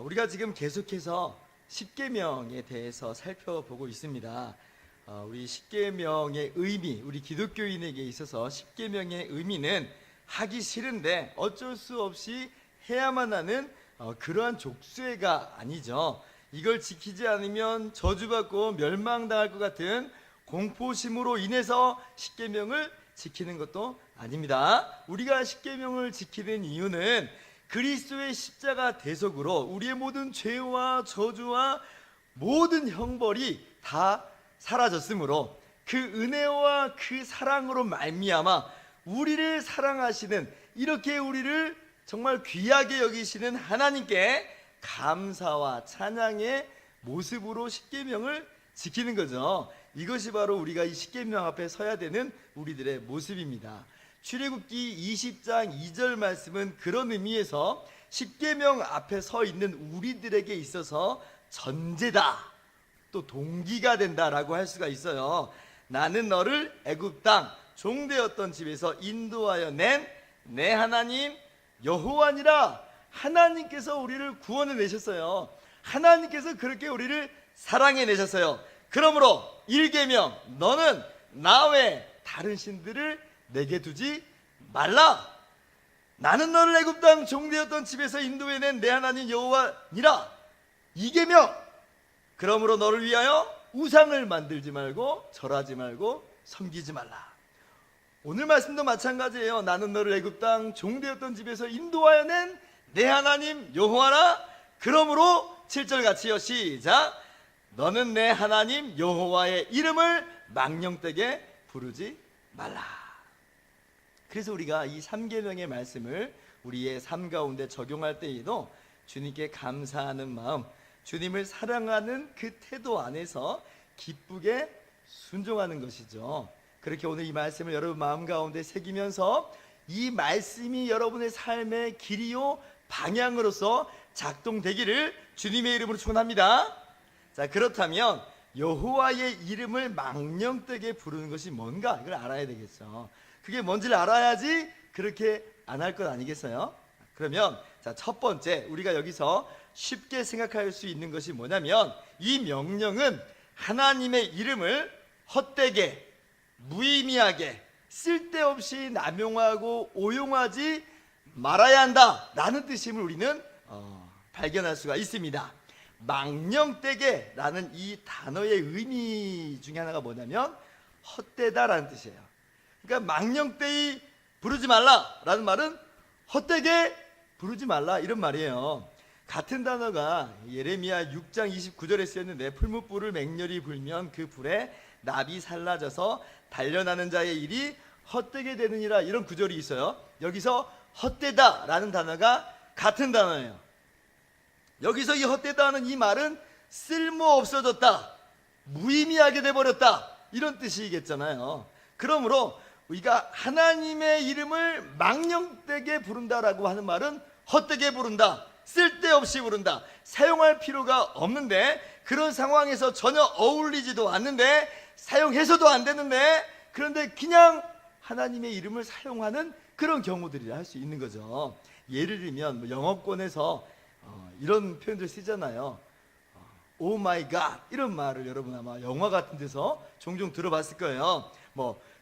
우리가 지금 계속해서 십계명에 대해서 살펴보고 있습니다. 우리 십계명의 의미, 우리 기독교인에게 있어서 십계명의 의미는 하기 싫은데 어쩔 수 없이 해야만 하는 그러한 족쇄가 아니죠. 이걸 지키지 않으면 저주받고 멸망당할 것 같은 공포심으로 인해서 십계명을 지키는 것도 아닙니다. 우리가 십계명을 지키는 이유는 그리스도의 십자가 대속으로 우리의 모든 죄와 저주와 모든 형벌이 다 사라졌으므로 그 은혜와 그 사랑으로 말미암아 우리를 사랑하시는, 이렇게 우리를 정말 귀하게 여기시는 하나님께 감사와 찬양의 모습으로 십계명을 지키는 거죠. 이것이 바로 우리가 이 십계명 앞에 서야 되는 우리들의 모습입니다. 출애굽기 20장 2절 말씀은 그런 의미에서 십계명 앞에 서 있는 우리들에게 있어서 전제다, 또 동기가 된다라고 할 수가 있어요. 나는 너를 애굽 땅 종되었던 집에서 인도하여 낸 내 하나님 여호와니라. 하나님께서 우리를 구원해 내셨어요. 하나님께서 그렇게 우리를 사랑해 내셨어요. 그러므로 1계명, 너는 나 외 다른 신들을 내게 두지 말라. 나는 너를 애굽 땅 종되었던 집에서 인도해 낸 내 하나님 여호와니라. 2계명, 그러므로 너를 위하여 우상을 만들지 말고 절하지 말고 섬기지 말라. 오늘 말씀도 마찬가지예요. 나는 너를 애굽 땅 종되었던 집에서 인도하여 낸 내 하나님 여호와라. 그러므로 7절 같이요, 시작. 너는 내 하나님 여호와의 이름을 망령되게 부르지 말라. 그래서 우리가 이 3계명의 말씀을 우리의 삶 가운데 적용할 때에도 주님께 감사하는 마음, 주님을 사랑하는 그 태도 안에서 기쁘게 순종하는 것이죠. 그렇게 오늘 이 말씀을 여러분 마음 가운데 새기면서 이 말씀이 여러분의 삶의 길이요 방향으로서 작동되기를 주님의 이름으로 축원합니다. 자, 그렇다면 여호와의 이름을 망령되게 부르는 것이 뭔가, 이걸 알아야 되겠죠. 그게 뭔지를 알아야지 그렇게 안 할 것 아니겠어요? 그러면 자, 첫 번째 우리가 여기서 쉽게 생각할 수 있는 것이 뭐냐면, 이 명령은 하나님의 이름을 헛되게, 무의미하게, 쓸데없이 남용하고 오용하지 말아야 한다 라는 뜻임을 우리는 발견할 수가 있습니다. 망령되게 라는 이 단어의 의미 중에 하나가 뭐냐면 헛되다 라는 뜻이에요. 그러니까 망령되이 부르지 말라 라는 말은 헛되게 부르지 말라, 이런 말이에요. 같은 단어가 예레미야 6장 29절에 쓰였는데, 풀무불을 맹렬히 불면 그 불에 납이 살라져서 단련하는 자의 일이 헛되게 되느니라, 이런 구절이 있어요. 여기서 헛되다 라는 단어가 같은 단어예요. 여기서 이 헛되다 하는 이 말은 쓸모없어졌다, 무의미하게 돼버렸다, 이런 뜻이겠잖아요. 그러므로 우리가 하나님의 이름을 망령되게 부른다라고 하는 말은 헛되게 부른다, 쓸데없이 부른다, 사용할 필요가 없는데, 그런 상황에서 전혀 어울리지도 않는데, 사용해서도 안 되는데, 그런데 그냥 하나님의 이름을 사용하는 그런 경우들이라 할 수 있는 거죠. 예를 들면 영어권에서 이런 표현들 쓰잖아요. 오 마이 갓, 이런 말을 여러분 아마 영화 같은 데서 종종 들어봤을 거예요.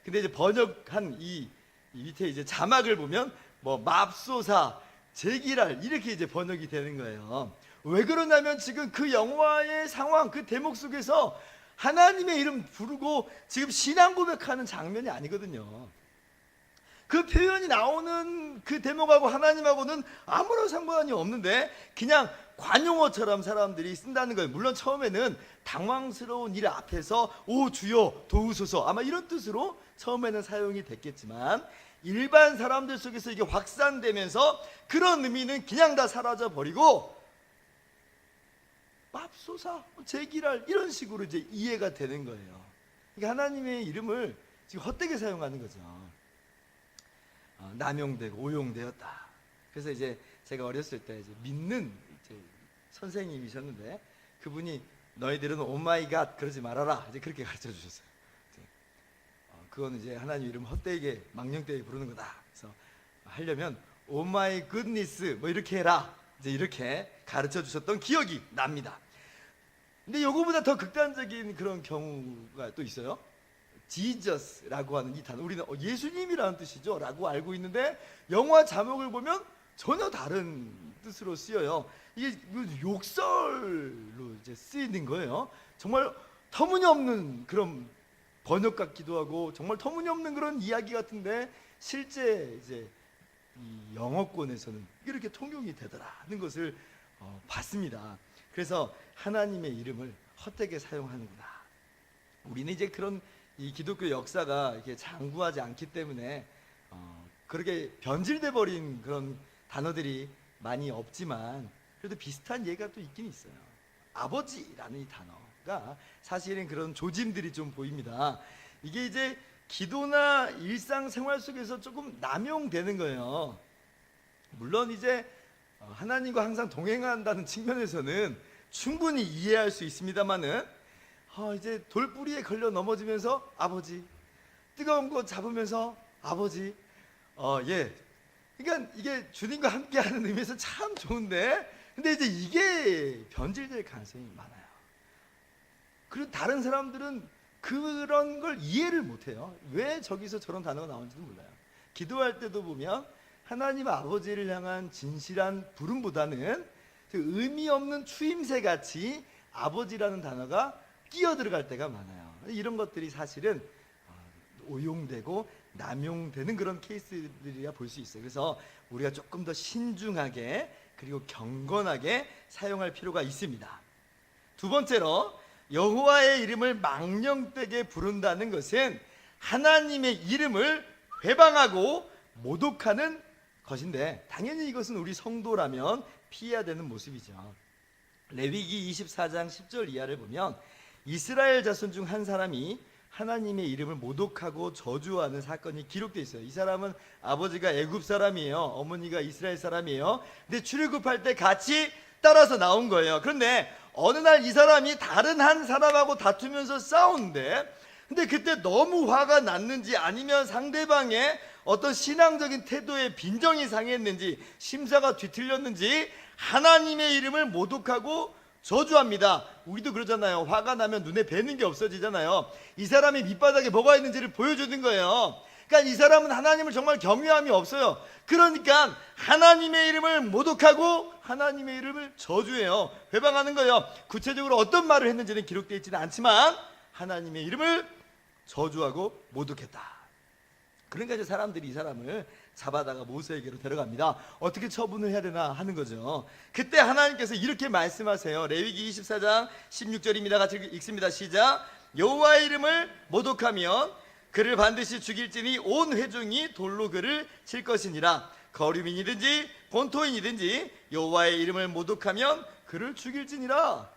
근데 이제 번역한 이 밑에 이제 자막을 보면 맙소사, 제기랄, 이렇게 이제 번역이 되는 거예요. 왜 그러냐면 지금 그 영화의 상황, 그 대목 속에서 하나님의 이름 부르고 지금 신앙 고백하는 장면이 아니거든요. 그 표현이 나오는 그 대목하고 하나님하고는 아무런 상관이 없는데 그냥 관용어처럼 사람들이 쓴다는 거예요. 물론 처음에는 당황스러운 일 앞에서 오 주여 도우소서, 아마 이런 뜻으로 처음에는 사용이 됐겠지만, 일반 사람들 속에서 이게 확산되면서 그런 의미는 그냥 다 사라져 버리고 맙소사, 제기랄, 이런 식으로 이제 이해가 되는 거예요. 그러니까 하나님의 이름을 지금 헛되게 사용하는 거죠. 남용되고 오용되었다. 그래서 이제 제가 어렸을 때 이제 믿는 이제 선생님이셨는데, 그분이 너희들은 오마이갓 그러지 말아라, 이제 그렇게 가르쳐 주셨어요. 그건 이제 하나님 이름 헛되게 망령되게 부르는 거다. 그래서 하려면 오마이 굿니스 이렇게 해라, 이제 이렇게 가르쳐 주셨던 기억이 납니다. 근데 요거보다 더 극단적인 그런 경우가 또 있어요. 지저스라고 하는 이 단어, 우리는 예수님이라는 뜻이죠 라고 알고 있는데 영화 자막을 보면 전혀 다른 뜻으로 쓰여요. 이게 욕설로 이제 쓰이는 거예요. 정말 터무니없는 그런 번역 같기도 하고 정말 터무니없는 그런 이야기 같은데 실제 이제 이 영어권에서는 이렇게 통용이 되더라는 것을 봤습니다. 그래서 하나님의 이름을 헛되게 사용하는구나. 우리는 이제 그런 이 기독교 역사가 이렇게 장구하지 않기 때문에 그렇게 변질돼 버린 그런 단어들이 많이 없지만 그래도 비슷한 예가 또 있긴 있어요. 아버지라는 이 단어가 사실은 그런 조짐들이 좀 보입니다. 이게 이제 기도나 일상생활 속에서 조금 남용되는 거예요. 물론 이제 하나님과 항상 동행한다는 측면에서는 충분히 이해할 수 있습니다만은 이제 돌뿌리에 걸려 넘어지면서 아버지, 뜨거운 거 잡으면서 아버지, 예, 그러니까 이게 주님과 함께하는 의미에서 참 좋은데, 근데 이제 이게 변질될 가능성이 많아요. 그리고 다른 사람들은 그런 걸 이해를 못해요. 왜 저기서 저런 단어가 나오는지도 몰라요. 기도할 때도 보면 하나님 아버지를 향한 진실한 부름보다는 의미 없는 추임새 같이 아버지라는 단어가 끼어 들어갈 때가 많아요. 이런 것들이 사실은 오용되고 남용되는 그런 케이스들이라 볼 수 있어요. 그래서 우리가 조금 더 신중하게 그리고 경건하게 사용할 필요가 있습니다. 두 번째로 여호와의 이름을 망령되게 부른다는 것은 하나님의 이름을 회방하고 모독하는 것인데, 당연히 이것은 우리 성도라면 피해야 되는 모습이죠. 레위기 24장 10절 이하를 보면 이스라엘 자손 중 한 사람이 하나님의 이름을 모독하고 저주하는 사건이 기록되어 있어요. 이 사람은 아버지가 애굽 사람이에요. 어머니가 이스라엘 사람이에요. 근데 출애굽할 때 같이 따라서 나온 거예요. 그런데 어느 날 이 사람이 다른 한 사람하고 다투면서 싸우는데, 근데 그때 너무 화가 났는지 아니면 상대방의 어떤 신앙적인 태도에 빈정이 상했는지 심사가 뒤틀렸는지 하나님의 이름을 모독하고 저주합니다. 우리도 그러잖아요. 화가 나면 눈에 뵈는 게 없어지잖아요. 이 사람이 밑바닥에 뭐가 있는지를 보여주는 거예요. 그러니까 이 사람은 하나님을 정말 경외함이 없어요. 그러니까 하나님의 이름을 모독하고 하나님의 이름을 저주해요. 회방하는 거예요. 구체적으로 어떤 말을 했는지는 기록되어 있지는 않지만 하나님의 이름을 저주하고 모독했다. 그러니까 이제 사람들이 이 사람을 잡아다가 모세에게로 데려갑니다. 어떻게 처분을 해야 되나 하는 거죠. 그때 하나님께서 이렇게 말씀하세요. 레위기 24장 16절입니다. 같이 읽습니다. 시작. 여호와의 이름을 모독하면 그를 반드시 죽일지니 온 회중이 돌로 그를 칠 것이니라. 거류민이든지 본토인이든지 여호와의 이름을 모독하면 그를 죽일지니라.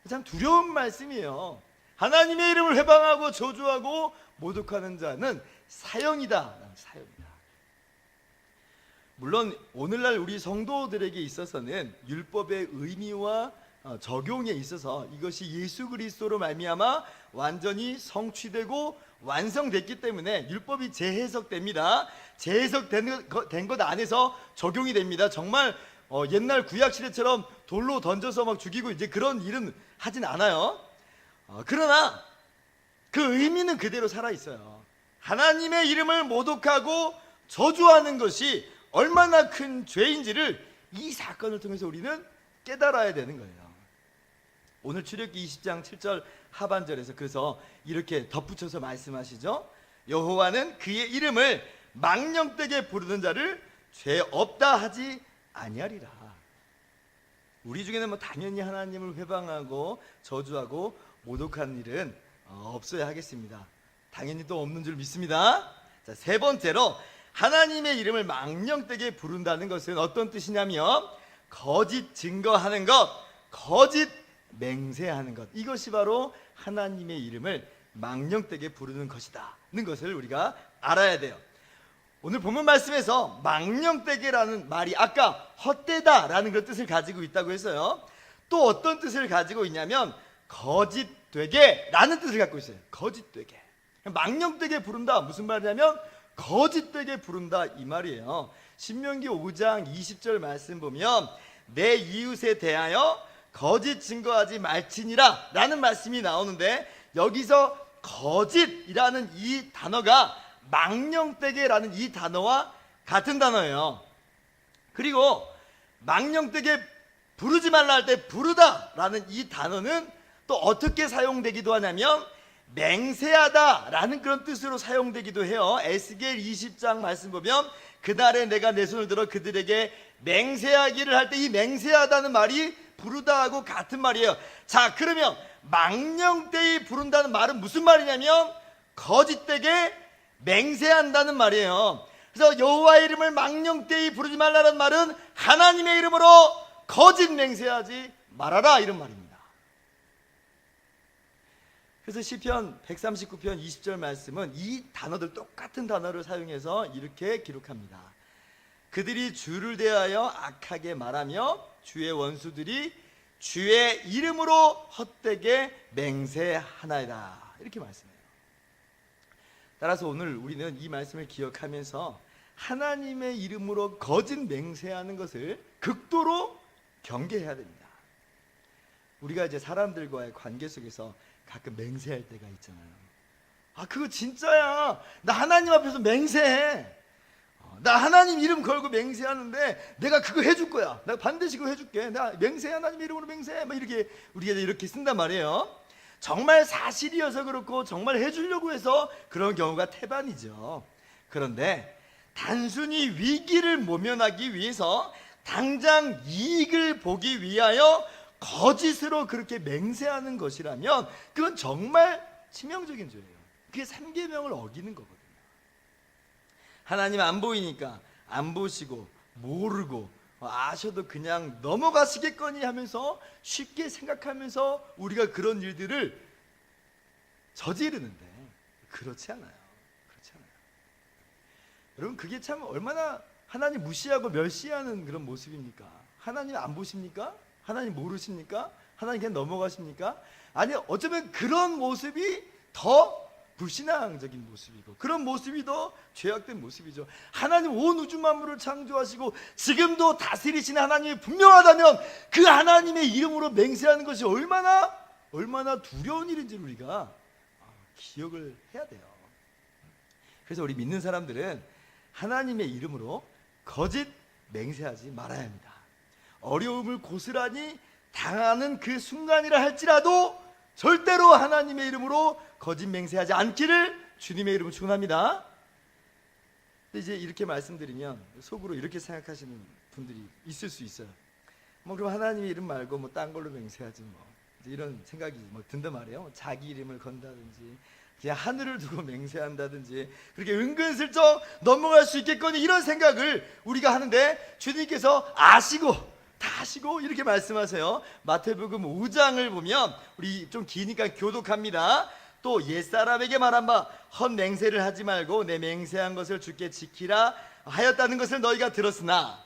참 두려운 말씀이에요. 하나님의 이름을 회방하고 저주하고 모독하는 자는 사형이다. 사형이다. 물론 오늘날 우리 성도들에게 있어서는 율법의 의미와 적용에 있어서 이것이 예수 그리스도로 말미암아 완전히 성취되고 완성됐기 때문에 율법이 재해석됩니다. 재해석된 것 안에서 적용이 됩니다. 정말 옛날 구약 시대처럼 돌로 던져서 막 죽이고 이제 그런 일은 하진 않아요. 그러나 그 의미는 그대로 살아 있어요. 하나님의 이름을 모독하고 저주하는 것이 얼마나 큰 죄인지를 이 사건을 통해서 우리는 깨달아야 되는 거예요. 오늘 출애굽기 20장 7절 하반절에서 그래서 이렇게 덧붙여서 말씀하시죠. 여호와는 그의 이름을 망령되게 부르는 자를 죄 없다 하지 아니하리라. 우리 중에는 뭐 당연히 하나님을 회방하고 저주하고 모독하는 일은 없어야 하겠습니다. 당연히 또 없는 줄 믿습니다. 자, 세 번째로 하나님의 이름을 망령되게 부른다는 것은 어떤 뜻이냐면 거짓 증거하는 것, 거짓 맹세하는 것, 이것이 바로 하나님의 이름을 망령되게 부르는 것이다는 것을 우리가 알아야 돼요. 오늘 본문 말씀에서 망령되게라는 말이 아까 헛되다라는 그런 뜻을 가지고 있다고 했어요. 또 어떤 뜻을 가지고 있냐면 거짓되게라는 뜻을 갖고 있어요. 거짓되게, 망령되게 부른다. 무슨 말이냐면 거짓되게 부른다 이 말이에요. 신명기 5장 20절 말씀 보면 내 이웃에 대하여 거짓 증거하지 말지니라 라는 말씀이 나오는데, 여기서 거짓이라는 이 단어가 망령되게라는 이 단어와 같은 단어예요. 그리고 망령되게 부르지 말라 할 때 부르다라는 이 단어는 또 어떻게 사용되기도 하냐면 맹세하다라는 그런 뜻으로 사용되기도 해요. 에스겔 20장 말씀 보면 그날에 내가 내 손을 들어 그들에게 맹세하기를 할 때 이 맹세하다는 말이 부르다하고 같은 말이에요. 자, 그러면 망령되이 부른다는 말은 무슨 말이냐면 거짓되게 맹세한다는 말이에요. 그래서 여호와의 이름을 망령되이 부르지 말라는 말은 하나님의 이름으로 거짓 맹세하지 말아라 이런 말입니다. 그래서 시편 139편 20절 말씀은 이 단어들 똑같은 단어를 사용해서 이렇게 기록합니다. 그들이 주를 대하여 악하게 말하며 주의 원수들이 주의 이름으로 헛되게 맹세하나이다 이렇게 말씀해요. 따라서 오늘 우리는 이 말씀을 기억하면서 하나님의 이름으로 거짓 맹세하는 것을 극도로 경계해야 됩니다. 우리가 이제 사람들과의 관계 속에서 가끔 맹세할 때가 있잖아요. 아, 그거 진짜야. 나 하나님 앞에서 맹세해. 나 하나님 이름 걸고 맹세하는데 내가 그거 해줄 거야. 내가 반드시 그거 해줄게. 나 맹세해. 하나님 이름으로 맹세해. 막 이렇게 우리가 이렇게 쓴단 말이에요. 정말 사실이어서 그렇고 정말 해주려고 해서 그런 경우가 태반이죠. 그런데 단순히 위기를 모면하기 위해서 당장 이익을 보기 위하여 거짓으로 그렇게 맹세하는 것이라면 그건 정말 치명적인 죄예요. 그게 3계명을 어기는 거거든요. 하나님 안 보이니까 안 보시고 모르고 아셔도 그냥 넘어가시겠거니 하면서 쉽게 생각하면서 우리가 그런 일들을 저지르는데 그렇지 않아요. 그렇지 않아요. 여러분, 그게 참 얼마나 하나님 무시하고 멸시하는 그런 모습입니까? 하나님 안 보십니까? 하나님 모르십니까? 하나님 그냥 넘어가십니까? 아니, 어쩌면 그런 모습이 더 불신앙적인 모습이고 그런 모습이 더 죄악된 모습이죠. 하나님 온 우주 만물을 창조하시고 지금도 다스리시는 하나님이 분명하다면 그 하나님의 이름으로 맹세하는 것이 얼마나 두려운 일인지 우리가 기억을 해야 돼요. 그래서 우리 믿는 사람들은 하나님의 이름으로 거짓 맹세하지 말아야 합니다. 어려움을 고스란히 당하는 그 순간이라 할지라도 절대로 하나님의 이름으로 거짓 맹세하지 않기를 주님의 이름으로 축원합니다. 이제 이렇게 말씀드리면 속으로 이렇게 생각하시는 분들이 있을 수 있어요. 뭐 그럼 하나님의 이름 말고 뭐 딴 걸로 맹세하지 뭐 이런 생각이 뭐 든단 말이에요. 자기 이름을 건다든지 그냥 하늘을 두고 맹세한다든지 그렇게 은근슬쩍 넘어갈 수 있겠거니 이런 생각을 우리가 하는데 주님께서 다 아시고 이렇게 말씀하세요. 마태복음 5장을 보면 우리 좀 기니까 교독합니다. 또 옛사람에게 말한 바 헛맹세를 하지 말고 내 맹세한 것을 주께 지키라 하였다는 것을 너희가 들었으나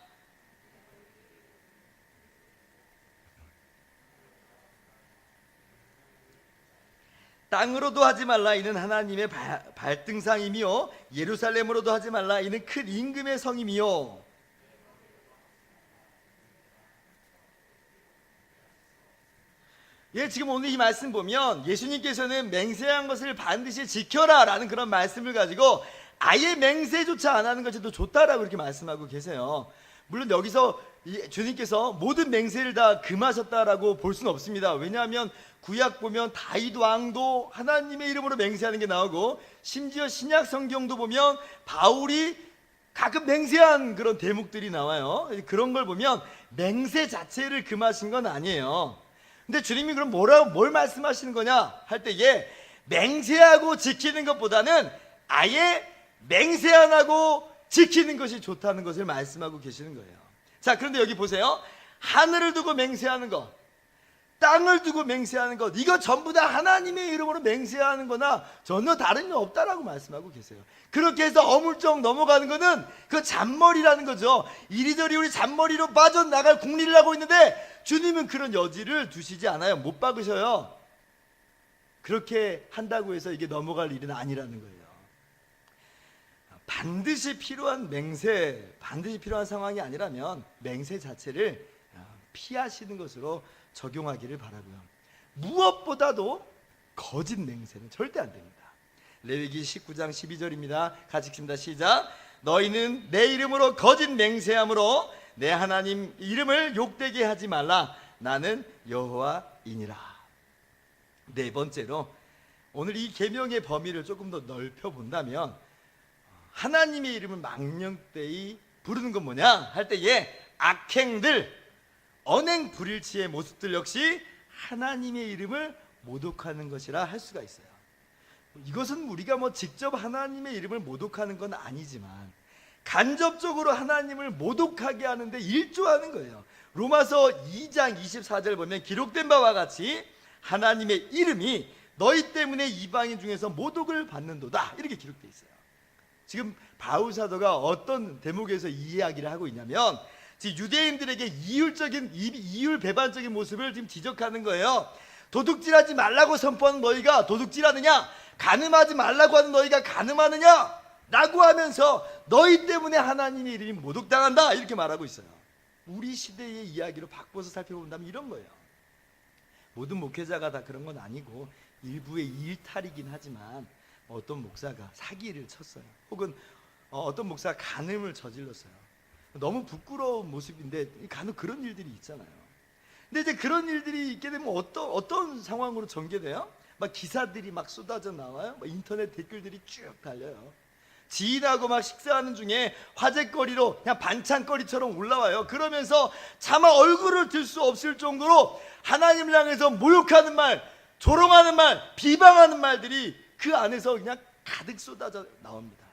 땅으로도 하지 말라 이는 하나님의 발등상이며 예루살렘으로도 하지 말라 이는 큰 임금의 성이며. 예, 지금 오늘 이 말씀 보면 예수님께서는 맹세한 것을 반드시 지켜라 라는 그런 말씀을 가지고 아예 맹세조차 안 하는 것이 더 좋다라고 이렇게 말씀하고 계세요. 물론 여기서 주님께서 모든 맹세를 다 금하셨다라고 볼 수는 없습니다. 왜냐하면 구약 보면 다윗 왕도 하나님의 이름으로 맹세하는 게 나오고 심지어 신약 성경도 보면 바울이 가끔 맹세한 그런 대목들이 나와요. 그런 걸 보면 맹세 자체를 금하신 건 아니에요. 근데 주님이 그럼 뭘 말씀하시는 거냐 할 때에 맹세하고 지키는 것보다는 아예 맹세 안 하고 지키는 것이 좋다는 것을 말씀하고 계시는 거예요. 자, 그런데 여기 보세요. 하늘을 두고 맹세하는 것, 땅을 두고 맹세하는 것, 이거 전부 다 하나님의 이름으로 맹세하는 거나 전혀 다름이 없다라고 말씀하고 계세요. 그렇게 해서 어물쩍 넘어가는 거는 그 잔머리라는 거죠. 이리저리 우리 잔머리로 빠져나갈 궁리를 하고 있는데 주님은 그런 여지를 두시지 않아요. 못 박으셔요. 그렇게 한다고 해서 이게 넘어갈 일은 아니라는 거예요. 반드시 필요한 맹세, 반드시 필요한 상황이 아니라면 맹세 자체를 피하시는 것으로 적용하기를 바라고요. 무엇보다도 거짓 맹세는 절대 안 됩니다. 레위기 19장 12절입니다. 같이 읽습니다. 시작. 너희는 내 이름으로 거짓 맹세함으로 내 하나님 이름을 욕되게 하지 말라. 나는 여호와이니라. 네 번째로 오늘 이 계명의 범위를 조금 더 넓혀 본다면 하나님의 이름을 망령되이 부르는 건 뭐냐 할 때에 악행들, 언행 불일치의 모습들 역시 하나님의 이름을 모독하는 것이라 할 수가 있어요. 이것은 우리가 직접 하나님의 이름을 모독하는 건 아니지만 간접적으로 하나님을 모독하게 하는데 일조하는 거예요. 로마서 2장 24절 보면 기록된 바와 같이 하나님의 이름이 너희 때문에 이방인 중에서 모독을 받는도다, 이렇게 기록되어 있어요. 지금 바울 사도가 어떤 대목에서 이 이야기를 하고 있냐면 지금 유대인들에게 이율 배반적인 모습을 지금 지적하는 거예요. 도둑질하지 말라고 선포하는 너희가 도둑질하느냐, 간음하지 말라고 하는 너희가 간음하느냐 라고 하면서 너희 때문에 하나님의 이름이 모독당한다, 이렇게 말하고 있어요. 우리 시대의 이야기로 바꿔서 살펴본다면 이런 거예요. 모든 목회자가 다 그런 건 아니고 일부의 일탈이긴 하지만 어떤 목사가 사기를 쳤어요. 혹은 어떤 목사가 간음을 저질렀어요. 너무 부끄러운 모습인데 간혹 그런 일들이 있잖아요. 근데 이제 그런 일들이 있게 되면 어떤 상황으로 전개돼요? 막 기사들이 막 쏟아져 나와요. 막 인터넷 댓글들이 쭉 달려요. 지인하고 막 식사하는 중에 화제거리로 그냥 반찬거리처럼 올라와요. 그러면서 차마 얼굴을 들 수 없을 정도로 하나님을 향해서 모욕하는 말, 조롱하는 말, 비방하는 말들이 그 안에서 그냥 가득 쏟아져 나옵니다.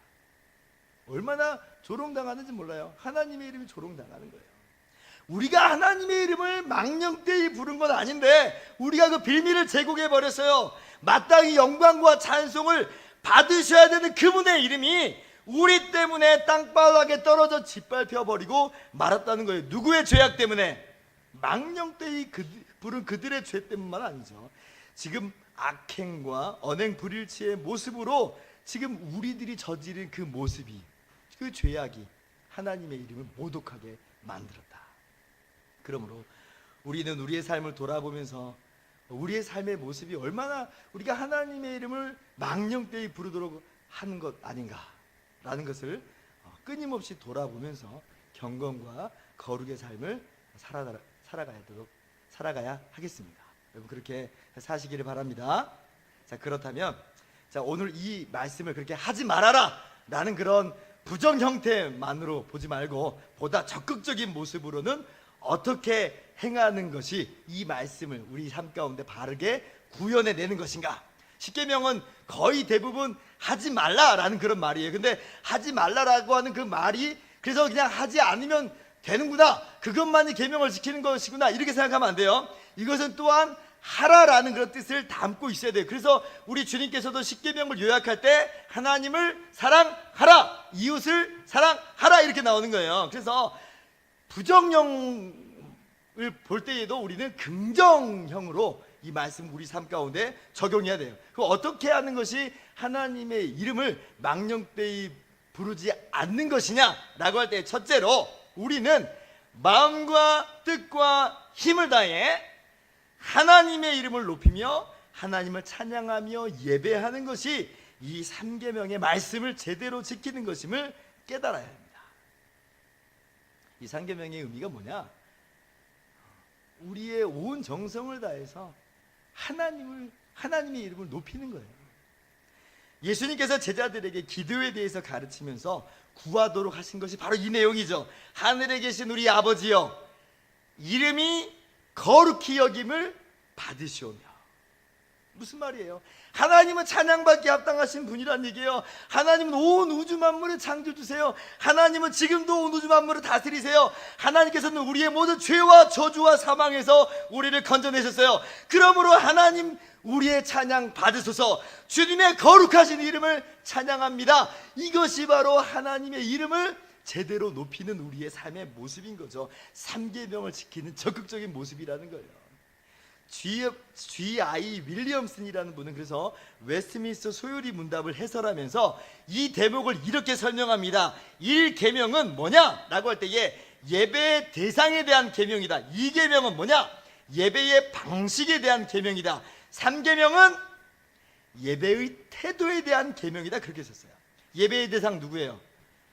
얼마나 조롱당하는지 몰라요. 하나님의 이름이 조롱당하는 거예요. 우리가 하나님의 이름을 망령되이 부른 건 아닌데 우리가 그 빌미를 제공해 버렸어요. 마땅히 영광과 찬송을 받으셔야 되는 그분의 이름이 우리 때문에 땅바닥에 떨어져 짓밟혀 버리고 말았다는 거예요. 누구의 죄악 때문에? 망령되이 부른 그들의 죄 때문만 아니죠. 지금 악행과 언행 불일치의 모습으로 지금 우리들이 저지른 그 모습이, 그 죄악이 하나님의 이름을 모독하게 만들었다. 그러므로 우리는 우리의 삶을 돌아보면서 우리의 삶의 모습이 얼마나 우리가 하나님의 이름을 망령되이 부르도록 하는 것 아닌가라는 것을 끊임없이 돌아보면서 경건과 거룩의 삶을 살아가야 하겠습니다. 여러분 그렇게 사시기를 바랍니다. 자, 그렇다면 오늘 이 말씀을 그렇게 하지 말아라 라는 그런 부정 형태만으로 보지 말고 보다 적극적인 모습으로는 어떻게 행하는 것이 이 말씀을 우리 삶 가운데 바르게 구현해내는 것인가. 십계명은 거의 대부분 하지 말라라는 그런 말이에요. 근데 하지 말라라고 하는 그 말이 그래서 그냥 하지 않으면 되는구나, 그것만이 계명을 지키는 것이구나, 이렇게 생각하면 안 돼요. 이것은 또한 하라라는 그런 뜻을 담고 있어야 돼요. 그래서 우리 주님께서도 십계명을 요약할 때 하나님을 사랑하라, 이웃을 사랑하라, 이렇게 나오는 거예요. 그래서 부정형을 볼 때에도 우리는 긍정형으로 이 말씀 우리 삶 가운데 적용해야 돼요. 그럼 어떻게 하는 것이 하나님의 이름을 망령되이 부르지 않는 것이냐라고 할 때, 첫째로 우리는 마음과 뜻과 힘을 다해 하나님의 이름을 높이며 하나님을 찬양하며 예배하는 것이 이 3계명의 말씀을 제대로 지키는 것임을 깨달아야 합니다. 이 3계명의 의미가 뭐냐? 우리의 온 정성을 다해서 하나님의 이름을 높이는 거예요. 예수님께서 제자들에게 기도에 대해서 가르치면서 구하도록 하신 것이 바로 이 내용이죠. 하늘에 계신 우리 아버지여, 이름이 거룩히 여김을 받으시오며. 무슨 말이에요? 하나님은 찬양받기 합당하신 분이란 얘기예요. 하나님은 온 우주 만물의 창조주세요. 하나님은 지금도 온 우주 만물을 다스리세요. 하나님께서는 우리의 모든 죄와 저주와 사망에서 우리를 건져내셨어요. 그러므로 하나님, 우리의 찬양 받으소서. 주님의 거룩하신 이름을 찬양합니다. 이것이 바로 하나님의 이름을 제대로 높이는 우리의 삶의 모습인 거죠. 3계명을 지키는 적극적인 모습이라는 거예요. G.I. 윌리엄슨이라는 분은 그래서 웨스트민스터 소요리 문답을 해설하면서 이 대목을 이렇게 설명합니다. 1계명은 뭐냐? 라고 할 때에 예배의 대상에 대한 계명이다. 2계명은 뭐냐? 예배의 방식에 대한 계명이다. 3계명은 예배의 태도에 대한 계명이다. 그렇게 썼어요. 예배의 대상 누구예요?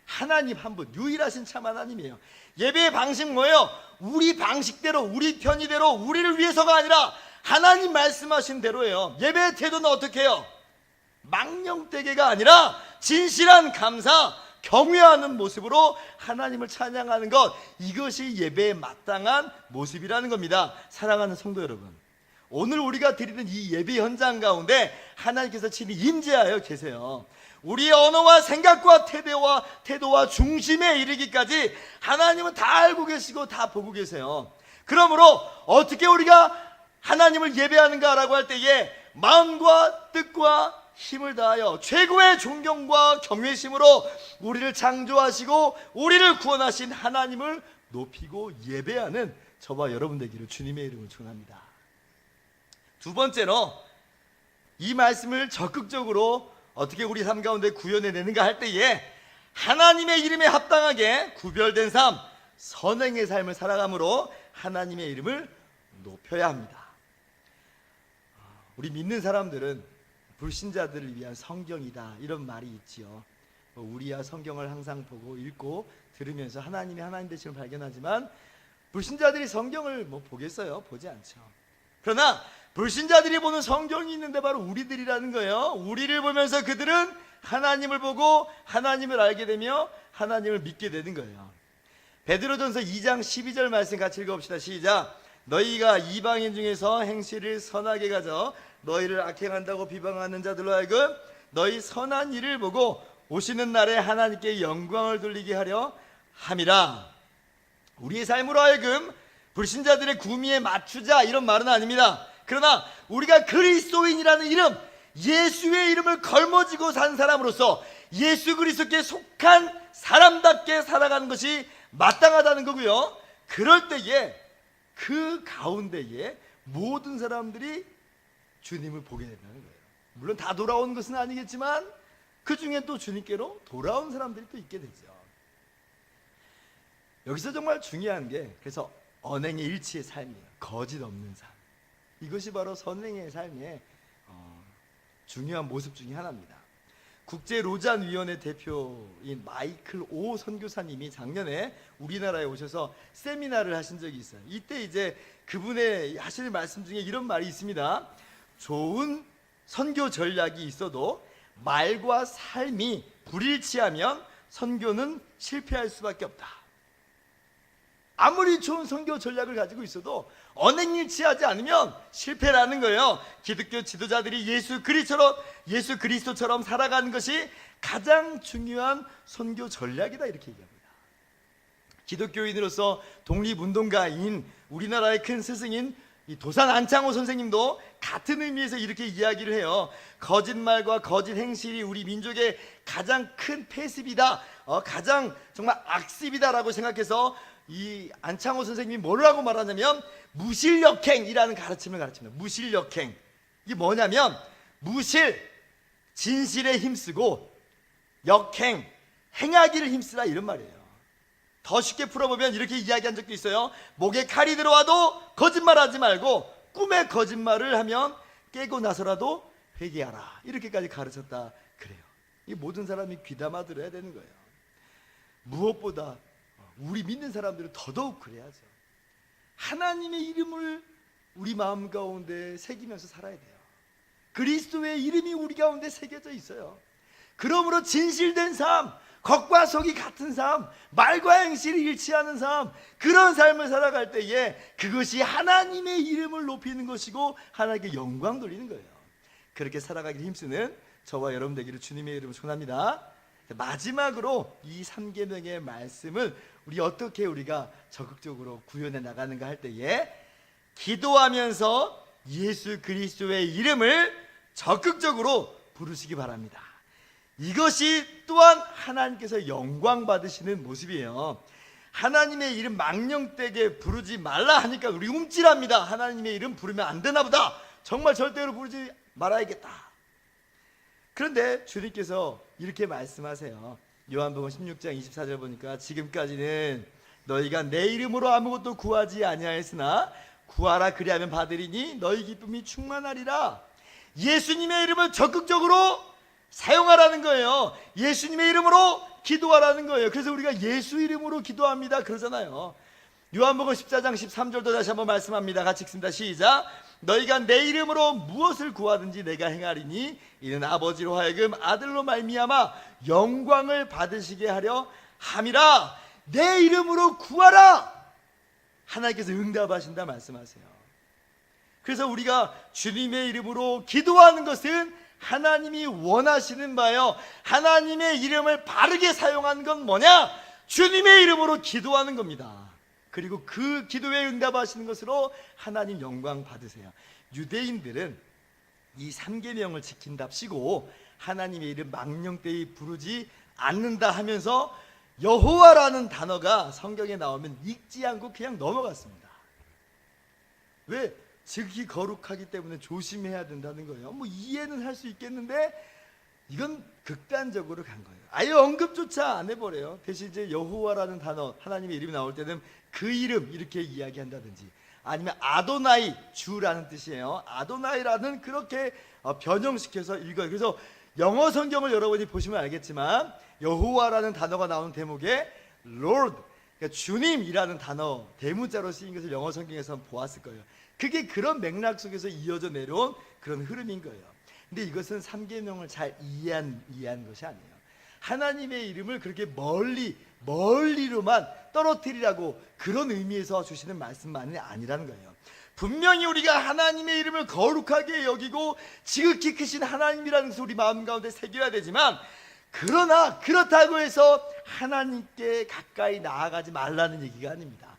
하나님 한 분, 유일하신 참 하나님이에요. 예배의 방식 뭐예요? 우리 방식대로, 우리 편의대로, 우리를 위해서가 아니라 하나님 말씀하신 대로예요. 예배의 태도는 어떻게 해요? 망령되게가 아니라 진실한 감사, 경외하는 모습으로 하나님을 찬양하는 것, 이것이 예배에 마땅한 모습이라는 겁니다. 사랑하는 성도 여러분, 오늘 우리가 드리는 이 예배 현장 가운데 하나님께서 친히 임재하여 계세요. 우리의 언어와 생각과 태도와 중심에 이르기까지 하나님은 다 알고 계시고 다 보고 계세요. 그러므로 어떻게 우리가 하나님을 예배하는가라고 할 때에 마음과 뜻과 힘을 다하여 최고의 존경과 경외심으로 우리를 창조하시고 우리를 구원하신 하나님을 높이고 예배하는 저와 여러분 되기를 주님의 이름으로 축원합니다. 두 번째로, 이 말씀을 적극적으로 어떻게 우리 삶 가운데 구현해내는가 할 때에 하나님의 이름에 합당하게 구별된 삶, 선행의 삶을 살아감으로 하나님의 이름을 높여야 합니다. 우리 믿는 사람들은 불신자들을 위한 성경이다, 이런 말이 있지요. 우리야 성경을 항상 보고 읽고 들으면서 하나님이 하나님 되심을 발견하지만 불신자들이 성경을 보겠어요? 보지 않죠. 그러나 불신자들이 보는 성경이 있는데 바로 우리들이라는 거예요. 우리를 보면서 그들은 하나님을 보고 하나님을 알게 되며 하나님을 믿게 되는 거예요. 베드로전서 2장 12절 말씀 같이 읽어봅시다. 시작. 너희가 이방인 중에서 행실을 선하게 가져 너희를 악행한다고 비방하는 자들로 하여금 너희 선한 일을 보고 오시는 날에 하나님께 영광을 돌리게 하려 함이라. 우리의 삶으로 하여금 불신자들의 구미에 맞추자, 이런 말은 아닙니다. 그러나 우리가 그리스도인이라는 이름, 예수의 이름을 걸머쥐고 산 사람으로서 예수 그리스도께 속한 사람답게 살아가는 것이 마땅하다는 거고요. 그럴 때에 그 가운데에 모든 사람들이 주님을 보게 된다는 거예요. 물론 다 돌아온 것은 아니겠지만 그 중에 또 주님께로 돌아온 사람들이 또 있게 되죠. 여기서 정말 중요한 게, 그래서 언행의 일치의 삶이에요. 거짓 없는 삶. 이것이 바로 선행의 삶의 중요한 모습 중에 하나입니다. 국제로잔위원회 대표인 마이클 오 선교사님이 작년에 우리나라에 오셔서 세미나를 하신 적이 있어요. 이때 이제 그분의 하시는 말씀 중에 이런 말이 있습니다. 좋은 선교 전략이 있어도 말과 삶이 불일치하면 선교는 실패할 수밖에 없다. 아무리 좋은 선교 전략을 가지고 있어도 언행일치하지 않으면 실패라는 거예요. 기독교 지도자들이 예수 그리스도처럼 살아가는 것이 가장 중요한 선교 전략이다, 이렇게 얘기합니다. 기독교인으로서 독립운동가인 우리나라의 큰 스승인 도산 안창호 선생님도 같은 의미에서 이렇게 이야기를 해요. 거짓말과 거짓 행실이 우리 민족의 가장 큰 폐습이다, 가장 정말 악습이다라고 생각해서 이 안창호 선생님이 뭐라고 말하냐면 무실역행이라는 가르침을 가르칩니다. 무실역행, 이게 뭐냐면 무실, 진실에 힘쓰고 역행, 행하기를 힘쓰라, 이런 말이에요. 더 쉽게 풀어보면 이렇게 이야기한 적도 있어요. 목에 칼이 들어와도 거짓말하지 말고 꿈에 거짓말을 하면 깨고 나서라도 회개하라, 이렇게까지 가르쳤다 그래요. 이 모든 사람이 귀담아 들어야 되는 거예요. 무엇보다 우리 믿는 사람들은 더더욱 그래야죠. 하나님의 이름을 우리 마음 가운데 새기면서 살아야 돼요. 그리스도의 이름이 우리 가운데 새겨져 있어요. 그러므로 진실된 삶, 겉과 속이 같은 삶, 말과 행실이 일치하는 삶, 그런 삶을 살아갈 때에 그것이 하나님의 이름을 높이는 것이고 하나님께 영광 돌리는 거예요. 그렇게 살아가기를 힘쓰는 저와 여러분 되기를 주님의 이름으로 축원합니다. 마지막으로 이 3계명의 말씀을 어떻게 우리가 적극적으로 구현해 나가는가 할 때에 기도하면서 예수 그리스도의 이름을 적극적으로 부르시기 바랍니다. 이것이 또한 하나님께서 영광 받으시는 모습이에요. 하나님의 이름 망령되게 부르지 말라 하니까 우리 움찔합니다. 하나님의 이름 부르면 안 되나 보다, 정말 절대로 부르지 말아야겠다. 그런데 주님께서 이렇게 말씀하세요. 요한복음 16장 24절 보니까 지금까지는 너희가 내 이름으로 아무것도 구하지 아니하였으나 구하라 그리하면 받으리니 너희 기쁨이 충만하리라. 예수님의 이름을 적극적으로 사용하라는 거예요. 예수님의 이름으로 기도하라는 거예요. 그래서 우리가 예수 이름으로 기도합니다 그러잖아요. 요한복음 14장 13절도 다시 한번 말씀합니다. 같이 읽습니다. 시작. 너희가 내 이름으로 무엇을 구하든지 내가 행하리니 이는 아버지로 하여금 아들로 말미암아 영광을 받으시게 하려 함이라. 내 이름으로 구하라. 하나님께서 응답하신다 말씀하세요. 그래서 우리가 주님의 이름으로 기도하는 것은 하나님이 원하시는 바예요. 하나님의 이름을 바르게 사용하는 건 뭐냐? 주님의 이름으로 기도하는 겁니다. 그리고 그 기도에 응답하시는 것으로 하나님 영광 받으세요. 유대인들은 이 3계명을 지킨답시고 하나님의 이름 망령되이 부르지 않는다 하면서 여호와라는 단어가 성경에 나오면 읽지 않고 그냥 넘어갔습니다. 왜? 지극히 거룩하기 때문에 조심해야 된다는 거예요. 뭐 이해는 할 수 있겠는데 이건 극단적으로 간 거예요. 아예 언급조차 안 해버려요. 대신 이제 여호와라는 단어, 하나님의 이름이 나올 때는 그 이름 이렇게 이야기한다든지, 아니면 아도나이, 주라는 뜻이에요. 아도나이라는 그렇게 변형시켜서 읽어요. 그래서 영어 성경을 여러분이 보시면 알겠지만 여호와라는 단어가 나오는 대목에 Lord, 그러니까 주님이라는 단어 대문자로 쓰인 것을 영어 성경에서 보았을 거예요. 그게 그런 맥락 속에서 이어져 내려온 그런 흐름인 거예요. 근데 이것은 3계명을 잘 이해한 것이 아니에요. 하나님의 이름을 그렇게 멀리로만 떨어뜨리라고 그런 의미에서 주시는 말씀만이 아니라는 거예요. 분명히 우리가 하나님의 이름을 거룩하게 여기고 지극히 크신 하나님이라는 것을 우리 마음 가운데 새겨야 되지만, 그러나 그렇다고 해서 하나님께 가까이 나아가지 말라는 얘기가 아닙니다.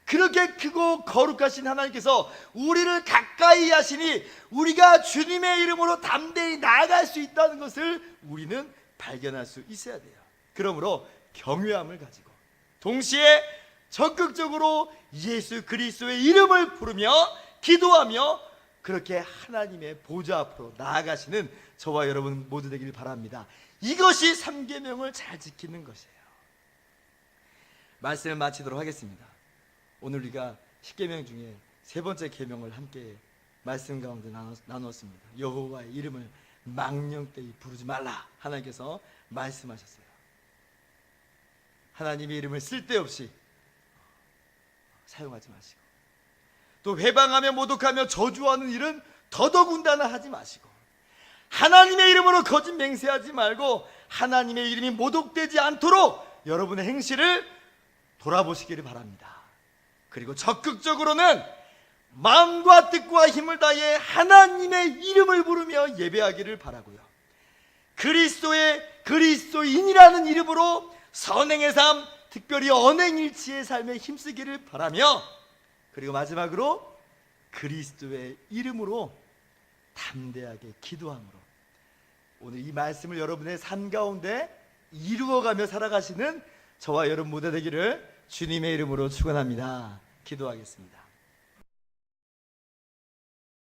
그렇게 크고 거룩하신 하나님께서 우리를 가까이 하시니 우리가 주님의 이름으로 담대히 나아갈 수 있다는 것을 우리는 발견할 수 있어야 돼요. 그러므로 경외함을 가지고 동시에 적극적으로 예수 그리스도의 이름을 부르며 기도하며 그렇게 하나님의 보좌 앞으로 나아가시는 저와 여러분 모두 되길 바랍니다. 이것이 3계명을 잘 지키는 것이에요. 말씀을 마치도록 하겠습니다. 오늘 우리가 10계명 중에 세 번째 계명을 함께 말씀 가운데 나눴습니다. 여호와의 이름을 망령되이 부르지 말라. 하나님께서 말씀하셨어요. 하나님의 이름을 쓸데없이 사용하지 마시고, 또 회방하며 모독하며 저주하는 일은 더더군다나 하지 마시고, 하나님의 이름으로 거짓 맹세하지 말고 하나님의 이름이 모독되지 않도록 여러분의 행실을 돌아보시기를 바랍니다. 그리고 적극적으로는 마음과 뜻과 힘을 다해 하나님의 이름을 부르며 예배하기를 바라고요. 그리스도인이라는 이름으로 선행의 삶, 특별히 언행일치의 삶에 힘쓰기를 바라며, 그리고 마지막으로 그리스도의 이름으로 담대하게 기도함으로 오늘 이 말씀을 여러분의 삶 가운데 이루어가며 살아가시는 저와 여러분 모두 되기를 주님의 이름으로 축원합니다. 기도하겠습니다.